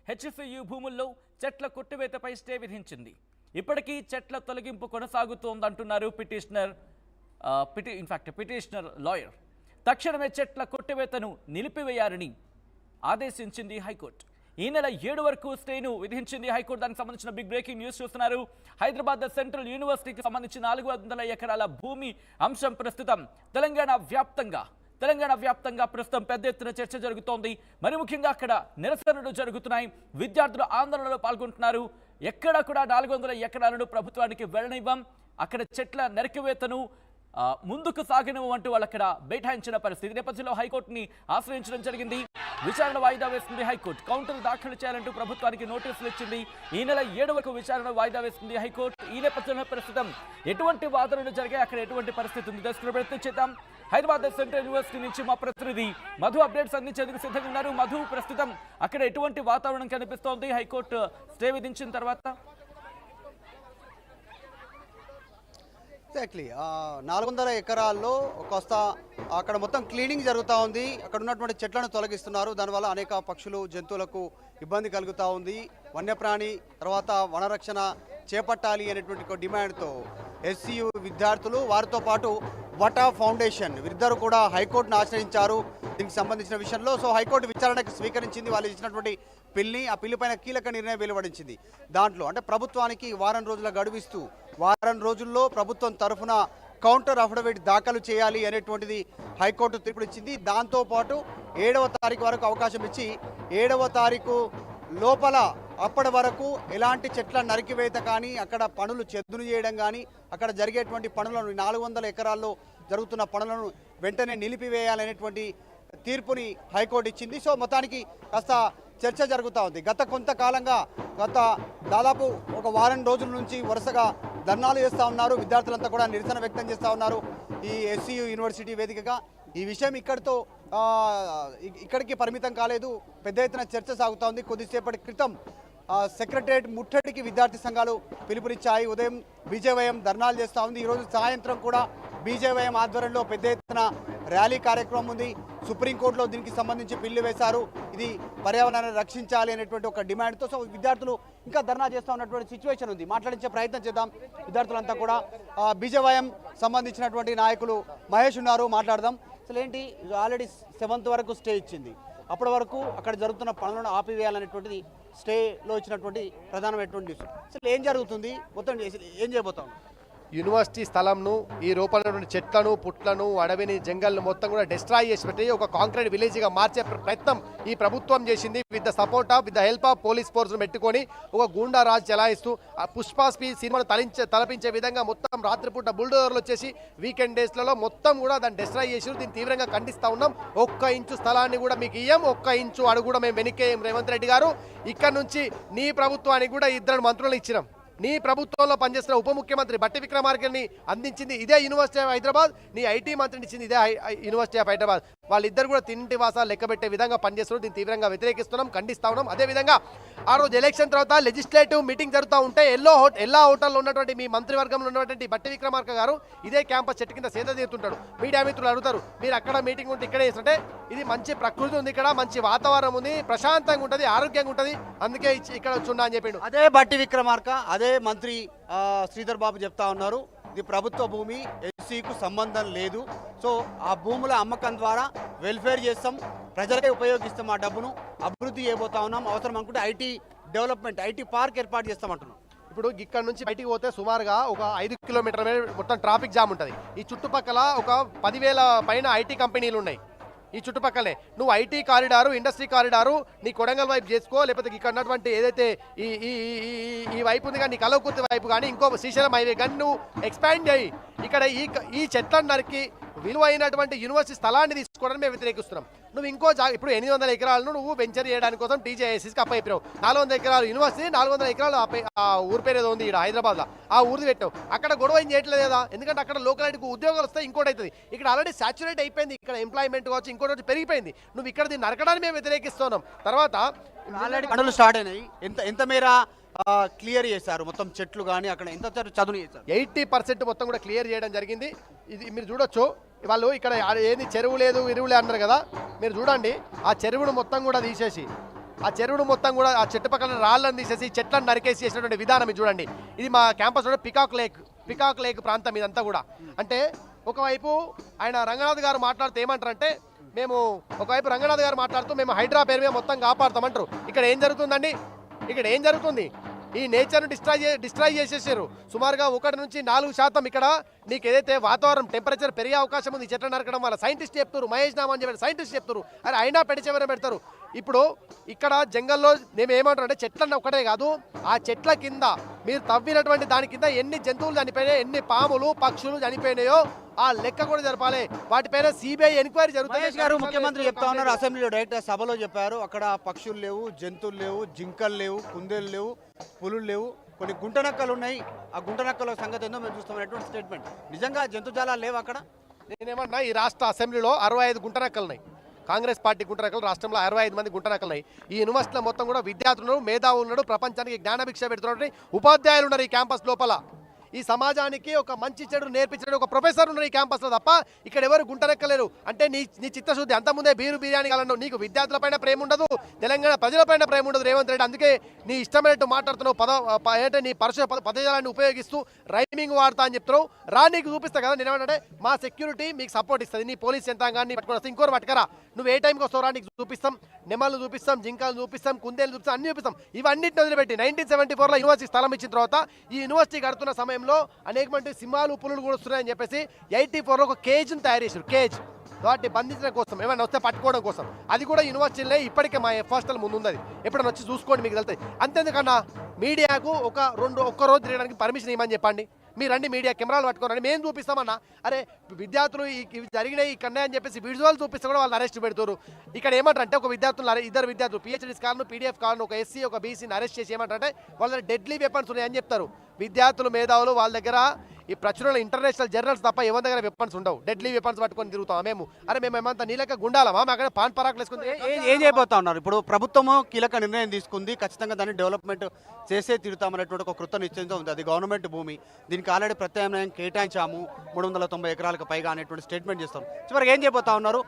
HCU భూముల్లో చెట్ల కొట్టివేతపై stay విధించింది. ఇప్పటికీ చెట్ల తొలగింపు కొనసాగుతోందంటున్నారు పిటిషనర్ లాయర్. తక్షణమే చెట్ల కొట్టివేతను నిలిపివేయాలని ఆదేశించింది హైకోర్టు. ఈ నెల 7 వరకు స్టేను విధించింది హైకోర్టు. దానికి సంబంధించిన బిగ్ బ్రేకింగ్ న్యూస్ చూస్తున్నారు. హైదరాబాద్ సెంట్రల్ యూనివర్సిటీకి సంబంధించి 400 ఎకరాల భూమి అంశం ప్రస్తుతం తెలంగాణ వ్యాప్తంగా ప్రస్తుతం పెద్ద ఎత్తున చర్చ జరుగుతోంది. మరి ముఖ్యంగా అక్కడ నిరసనలు జరుగుతున్నాయి. విద్యార్థులు ఆందోళనలో పాల్గొంటున్నారు. ఎక్కడ కూడా 400 ఎకరాలను ప్రభుత్వానికి వెళ్ళనివ్వం, అక్కడ చెట్ల నరికివేతను ముందుకు సాగనివ్వమంటూ వాళ్ళు అక్కడ బైఠాయించిన పరిస్థితి. నేపథ్యంలో హైకోర్టుని ఆశ్రయించడం జరిగింది. విచారణ వాయిదా వేస్తుంది హైకోర్టు. కౌంటర్ దాఖలు చేయాలంటూ ప్రభుత్వానికి నోటీసులు ఇచ్చింది. ఈ నెల 7 వరకు విచారణ వాయిదా వేస్తుంది హైకోర్టు. ఈ నేపథ్యంలో ప్రస్తుతం ఎటువంటి వాదనలు జరిగాయి, అక్కడ ఎటువంటి పరిస్థితి ఉంది తెలుసుకునే ప్రయత్నం చేద్దాం. హైదరాబాద్ సెంట్రల్ యూనివర్సిటీ నుంచి మా ప్రతినిధి మధు అప్డేట్స్ అందించేందుకు సిద్ధంగా ఉన్నారు. మధు, ప్రస్తుతం అక్కడ ఎటువంటి వాతావరణం కనిపిస్తోంది హైకోర్టు స్టే విధించిన తర్వాత? ఎగ్జాక్ట్లీ 400 ఎకరాల్లో కాస్త అక్కడ మొత్తం క్లీనింగ్ జరుగుతూ ఉంది. అక్కడ ఉన్నటువంటి చెట్లను తొలగిస్తున్నారు. దానివల్ల అనేక పక్షులు, జంతువులకు ఇబ్బంది కలుగుతూ ఉంది. వన్యప్రాణి తర్వాత వనరక్షణ చేపట్టాలి అనేటువంటి డిమాండ్తో హెచ్సియు విద్యార్థులు, వారితో పాటు వటా ఫౌండేషన్ వీరిద్దరు కూడా హైకోర్టును ఆశ్రయించారు దీనికి సంబంధించిన విషయంలో. సో హైకోర్టు విచారణకు స్వీకరించింది. వాళ్ళు ఇచ్చినటువంటి ఆ పిల్లి పైన కీలక నిర్ణయం వెలువడించింది. దాంట్లో అంటే ప్రభుత్వానికి వారం రోజుల గడువిస్తూ వారం రోజుల్లో ప్రభుత్వం తరఫున కౌంటర్ అఫిడవిట్ దాఖలు చేయాలి అనేటువంటిది హైకోర్టు తీర్పునిచ్చింది. దాంతోపాటు 7వ తారీఖు వరకు అవకాశం ఇచ్చి 7వ తారీఖు లోపల అప్పటి వరకు ఎలాంటి చెట్ల నరికివేత కానీ, అక్కడ పనులు చెద్దును చేయడం కానీ, అక్కడ జరిగేటువంటి పనులను 400 ఎకరాల్లో జరుగుతున్న పనులను వెంటనే నిలిపివేయాలనేటువంటి తీర్పుని హైకోర్టు ఇచ్చింది. సో మొత్తానికి కాస్త చర్చ జరుగుతూ ఉంది. గత దాదాపు ఒక వారం రోజుల నుంచి వరుసగా ధర్నాలు చేస్తూ ఉన్నారు. విద్యార్థులంతా కూడా నిరసన వ్యక్తం చేస్తూ ఉన్నారు ఈ హెచ్సియు యూనివర్సిటీ వేదికగా. ఈ విషయం ఇక్కడికి పరిమితం కాలేదు, పెద్ద ఎత్తున చర్చ సాగుతూ ఉంది. కొద్దిసేపటి క్రితం సెక్రటరియట్ ముట్టడికి విద్యార్థి సంఘాలు పిలుపునిచ్చాయి. ఉదయం బీజేవైఎం ధర్నాలు చేస్తూ ఉంది. ఈరోజు సాయంత్రం కూడా బీజేవైఎం ఆధ్వర్యంలో పెద్ద ఎత్తున ర్యాలీ కార్యక్రమం ఉంది. సుప్రీంకోర్టులో దీనికి సంబంధించి బిల్లు వేశారు. ఇది పర్యావరణాన్ని రక్షించాలి అనేటువంటి ఒక డిమాండ్తో సో విద్యార్థులు ఇంకా ధర్నా చేస్తూ ఉన్నటువంటి సిచ్యువేషన్ ఉంది. మాట్లాడించే ప్రయత్నం చేద్దాం విద్యార్థులంతా కూడా. బీజేవైఎం సంబంధించినటువంటి నాయకులు మహేష్ ఉన్నారు, మాట్లాడదాం. అసలు ఏంటి, ఆల్రెడీ 7th వరకు స్టే ఇచ్చింది. అప్పటి వరకు అక్కడ జరుగుతున్న పనులను ఆపివేయాలనేటువంటిది స్టేలో ఇచ్చినటువంటి ప్రధానమైనటువంటి న్యూస్. అసలు ఏం జరుగుతుంది, మొత్తం ఏం చేయబోతాం? యూనివర్సిటీ స్థలంను, ఈ రూపంలో చెట్లను, పుట్లను, అడవిని, జంగల్ను మొత్తం కూడా డిస్ట్రాయ్ చేసి పెట్టి ఒక కాంక్రీట్ విలేజ్గా మార్చే ప్రయత్నం ఈ ప్రభుత్వం చేసింది. With the help of police ఫోర్స్ను పెట్టుకొని ఒక గూండా రాజ్ చెలాయిస్తూ పుష్పాస్పి సినిమాను తలపించే విధంగా మొత్తం రాత్రిపూట బుల్డోజర్లు వచ్చేసి వీకెండ్ డేస్లలో మొత్తం కూడా దాన్ని డిస్ట్రాయ్ చేసి దీన్ని తీవ్రంగా ఖండిస్తూ ఉన్నాం. 1 ఇంచు స్థలాన్ని కూడా మీకు ఇయ్యం, 1 ఇంచు అడుగు కూడా మేము వెనక్కేయం. రేవంత్ రెడ్డి గారు, ఇక్కడ నుంచి నీ ప్రభుత్వానికి కూడా 2 మంత్రులను ఇచ్చినాం. నీ ప్రభుత్వంలో పనిచేస్తున్న ఉప ముఖ్యమంత్రి బట్టి విక్రమార్కని అందించింది ఇదే యూనివర్సిటీ ఆఫ్ హైదరాబాద్, నీ ఐటీ మంత్రిని ఇచ్చింది ఇదే యూనివర్సిటీ ఆఫ్ హైదరాబాద్. వాళ్ళిద్దరు కూడా తింటి వాసాలు లెక్కబెట్టే విధంగా పనిచేస్తున్నారు. దీన్ని తీవ్రంగా వ్యతిరేకిస్తున్నాం, ఖండిస్తా ఉన్నాం. అదేవిధంగా ఆ రోజు ఎలక్షన్ తర్వాత లెజిస్లేటివ్ మీటింగ్ జరుగుతూ ఉంటే ఎల్లా హోటల్లో ఉన్నటువంటి మీ మంత్రివర్గంలో ఉన్నటువంటి బట్టి విక్రమార్క గారు ఇదే క్యాంపస్ చెట్టు కింద సేద తీరుతుంటాడు. మీడియా మిత్రులు అడుగుతారు, మీరు అక్కడ మీటింగ్ ఉంటే ఇక్కడే చేస్తుంటే ఇది మంచి ప్రకృతి ఉంది, ఇక్కడ మంచి వాతావరణం ఉంది, ప్రశాంతంగా ఉంటుంది, ఆరోగ్యంగా ఉంటుంది, అందుకే ఇక్కడ వచ్చున్నా అని చెప్పిండు. అదే బట్టి విక్రమార్క, అదే మంత్రి శ్రీధర్ బాబు చెప్తా ఉన్నారు, ఇది ప్రభుత్వ భూమి, హెచ్సియుకు సంబంధం లేదు. సో ఆ భూముల అమ్మకం ద్వారా వెల్ఫేర్ చేస్తాం, ప్రజలకే ఉపయోగిస్తాం, ఆ డబ్బును అభివృద్ధి చేయబోతా ఉన్నాం, అవసరం అనుకుంటే ఐటీ డెవలప్మెంట్, ఐటీ పార్క్ ఏర్పాటు చేస్తామంటున్నాం. ఇప్పుడు ఇక్కడ నుంచి బయటికి పోతే సుమారుగా ఒక 5 కిలోమీటర్ల మొత్తం ట్రాఫిక్ జామ్ ఉంటుంది. ఈ చుట్టుపక్కల ఒక 10,000 పైన ఐటీ కంపెనీలు ఉన్నాయి. ఈ చుట్టుపక్కలనే నువ్వు ఐటీ కారిడారు, ఇండస్ట్రీ కారిడారు నీ కొడంగల్ వైపు చేసుకో, లేకపోతే ఇక్కడ ఉన్నటువంటి ఏదైతే ఈ వైపు ఉంది కానీ నీ కలవకుర్తి వైపు కానీ ఇంకో శ్రీశైలం హైవే కానీ నువ్వు ఎక్స్పాండ్ చేయి. ఇక్కడ ఈ చెట్లను నరికి విలువైనటువంటి యూనివర్సిటీ స్థలాన్ని తీసుకోవడానికి మేము వ్యతిరేకిస్తున్నాం. నువ్వు ఇంకో ఇప్పుడు 800 ఎకరాలను నువ్వు వెంచర్ చేయడానికి కోసం టీజేఐసీకి అప్పయిపోయావు. 400 ఎకరాలు యూనివర్సిటీ, 400 ఎకరాలు ఆ ఊరి పేరు ఏదో ఉంది ఇక్కడ హైదరాబాద్లో, ఆ ఊరిది పెట్టావు. అక్కడ గొడవ ఏం చేయట్లేదు కదా, ఎందుకంటే అక్కడ లోకల్ ఉద్యోగాలు వస్తాయి, ఇంకోటి అవుతుంది. ఇక్కడ ఆల్రెడీ సాచురేట్ అయిపోయింది, ఇక్కడ ఎంప్లాయ్మెంట్ కావచ్చు, ఇంకోటి పెరిగిపోయింది. నువ్వు ఇక్కడ దీన్ని నరకడానికి మేము వ్యతిరేకిస్తున్నాం. తర్వాత ఆల్రెడీ పనులు స్టార్ట్ అయినాయి. ఎంత మేర క్లియర్ చేశారు మొత్తం చెట్లు కానీ, అక్కడ ఎంత చదువు చేశారు? 80% మొత్తం కూడా క్లియర్ చేయడం జరిగింది. ఇది మీరు చూడొచ్చు. వాళ్ళు ఇక్కడ ఏది చెరువు లేదు, ఇరువు లేదు అన్నారు కదా, మీరు చూడండి ఆ చెరువును మొత్తం కూడా తీసేసి ఆ చెరువును మొత్తం కూడా ఆ చెట్టు పక్కన రాళ్ళని తీసేసి చెట్లను నరికేసి చేసినటువంటి విధానం ఇది చూడండి. ఇది మా క్యాంపస్లో పికాక్ లేక్ ప్రాంతం ఇదంతా కూడా. అంటే ఒకవైపు ఆయన రంగనాథ్ గారు మాట్లాడుతూ ఏమంటారంటే మేము ఒకవైపు రంగనాథ్ గారు మాట్లాడుతూ మేము హైడ్రా పేరు మీద మొత్తం కాపాడుతామంటారు. ఇక్కడ ఏం జరుగుతుందండి? ఇక్కడ ఏం జరుగుతుంది? ఈ నేచర్ను డిస్ట్రాయ్ చేసేసారు. సుమారుగా 1 నుంచి 4% ఇక్కడ నీకు ఏదైతే వాతావరణం టెంపరేచర్ పెరిగే అవకాశం ఉంది చెట్లు నరకడం వల్ల. సైంటిస్ట్ చెప్తారు, మహేష్ నామని చెప్పి సైంటిస్ట్ చెప్తారు. అరే అయినా పెడిచేవరే పెడతారు. ఇప్పుడు ఇక్కడ జంగల్లో మేము ఏమంటారు అంటే చెట్లన్న ఒకటే కాదు, ఆ చెట్ల కింద మీరు తవ్వినటువంటి దాని కింద ఎన్ని జంతువులు చనిపోయినాయో, ఎన్ని పాములు పక్షులు చనిపోయినాయో ఆ లెక్క కూడా జరపాలి. వాటిపైన సిబిఐ ఎంక్వైరీ జరుగుతుంది. మహేష్ గారు ముఖ్యమంత్రి చెప్తా ఉన్నారు, అసెంబ్లీలో డైరెక్ట్ సభలో చెప్పారు, అక్కడ పక్షులు లేవు, జంతువులు లేవు, జింకలు లేవు, కుందేలు లేవు, పులులు లేవు, కొన్ని గుంటనక్కలు ఉన్నాయి. ఆ గుంటనక్కల సంగతి ఏందో మేము చూస్తామనేటువంటి స్టేట్మెంట్. నిజంగా జంతుజాలాలు లేవు అక్కడ? నేనేమన్నా ఈ రాష్ట్ర అసెంబ్లీలో 65 గుంటనక్కలు ఉన్నాయి. కాంగ్రెస్ పార్టీ గుంటనక్కలు రాష్ట్రంలో 65 మంది గుంటనక్కలు ఉన్నాయి. ఈ యూనివర్సిటీలో మొత్తం కూడా విద్యార్థులు, మేధావులు ఉన్నాడు, ప్రపంచానికి జ్ఞానభిక్ష పెడుతున్నటువంటి ఉపాధ్యాయులు ఉన్నారు ఈ క్యాంపస్ లోపల. ఈ సమాజానికి ఒక మంచి చెడు నేర్పించడం ఒక ప్రొఫెసర్ ఉన్నారు ఈ క్యాంపస్లో తప్ప ఇక్కడ ఎవరు గుంటనెక్కలేరు. అంటే నీ చిత్తశుద్ధి అంతకుముందే బిర్యానీ కాలను. నీకు విద్యార్థులపైన ప్రేమ ఉండదు, తెలంగాణ ప్రజలపైన ప్రేమ ఉండదు రేవంత్ రెడ్డి. అందుకే నీ ఇష్టమైనట్టు మాట్లాడుతున్నావు. అంటే నీ పదజాలాన్ని ఉపయోగిస్తూ రైమింగ్ వాడతా అని చెప్తున్నావు. నీకు చూపిస్తా కదా. నేను ఏమంటే మా సెక్యూరిటీ మీకు సపోర్ట్ ఇస్తుంది. నీ పోలీస్ యంత్రాంగాన్ని పట్టుకొని వస్తే ఇంకోరు పట్టుకరా. నువ్వు ఏ టైంకి వస్తావు నీకు చూపిస్తాం. నెమళ్ళు చూపిస్తాం, జింకలు చూపిస్తాం, కుందేలు చూపిస్తాం, అన్ని చూపిస్తాం. ఇవన్నింటిని వదిలిపెట్టి 1974లో యూనివర్సిటీ స్థలం ఇచ్చిన తర్వాత ఈ యూనివర్సిటీ కడుతున్న సమయంలో అనేక మంది సింహాలు పులులు కూడా వస్తున్నాయని చెప్పేసి 84లో ఒక కేజ్ను తయారు చేశారు. కేజ్ వాటిని బంధించడం కోసం, ఏమైనా వస్తే పట్టుకోవడం కోసం. అది కూడా యూనివర్సిటీలో ఇప్పటికే మా హాస్టల్ ముందు ఉంది. అది ఎప్పుడైనా వచ్చి చూసుకోండి, మీకు వెళ్తాయి. అంతేందుకన్నా మీడియాకు ఒక్క రోజు తిరగడానికి పర్మిషన్ ఇవ్వమని చెప్పండి. మీరు రండి, మీడియా కెమెరాలు పట్టుకోరండి, మేము చూపిస్తామన్నా. అరే విద్యార్థులు ఇవి జరిగినాయి ఇక్కడ అని చెప్పేసి విజువల్ చూపిస్తే కూడా వాళ్ళు అరెస్ట్ పెడతారు. ఇక్కడ ఏమంటారంటే ఒక ఇద్దరు విద్యార్థులు పిహెచ్డీస్ కాలను, పీడిఎఫ్ కాలను, ఒక ఎస్సీ ఒక బీసీని అరెస్ట్ చేసి ఏమంటారంటే వాళ్ళ దగ్గర డెడ్లీ వెపన్స్ ఉన్నాయని చెప్తారు. విద్యార్థులు మేధావులు వాళ్ళ దగ్గర ఈ ప్రచురణ ఇంటర్నేషనల్ జర్నల్స్ తప్ప ఎవరి దగ్గర వెపన్స్ ఉండవు. డెడ్లీ వెపన్స్ పట్టుకొని తిరుగుతాం మేము. అరే మేము ఏమంతా నీలక గుండాలమా? మా అక్కడ పాన్ పరాకులు వేసుకుంది. ఏం చేయబోతా ఉన్నారు? ఇప్పుడు ప్రభుత్వము కీలక నిర్ణయం తీసుకుంది, ఖచ్చితంగా దాన్ని డెవలప్మెంట్ చేసే తీరుతామనేటువంటి ఒక కృత నిశ్చయంతో ఉంది. అది గవర్నమెంట్ భూమి, దీనికి ఆల్రెడీ ప్రత్యామ్నాయం కేటాయించాము 390 ఎకరాలకు పైగా అనేటువంటి స్టేట్మెంట్ చేస్తాం. చివరికి ఏం చేయబోతా ఉన్నారు?